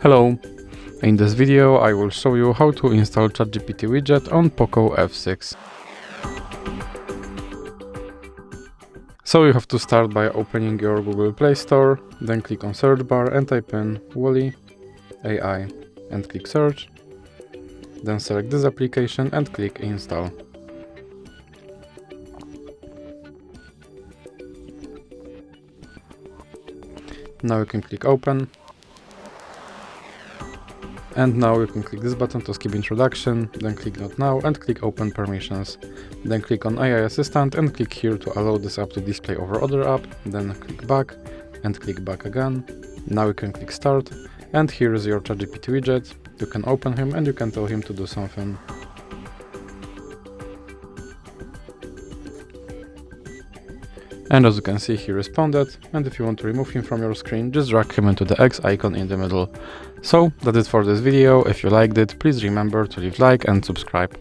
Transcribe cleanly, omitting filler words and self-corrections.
Hello! In this video I will show you how to install ChatGPT Widget on POCO F6. So you have to start by opening your Google Play Store, then click on search bar and type in Wally AI and click search. Then select this application and click install. Now you can click open. And now you can click this button to skip introduction, then click not now and click open permissions. Then click on AI assistant and click here to allow this app to display over other app, then click back and click back again. Now you can click start and here is your ChatGPT widget. You can open him and you can tell him to do something. And as you can see, he responded, and if you want to remove him from your screen, just drag him into the X icon in the middle. So, that's it for this video. If you liked it, please remember to leave like and subscribe.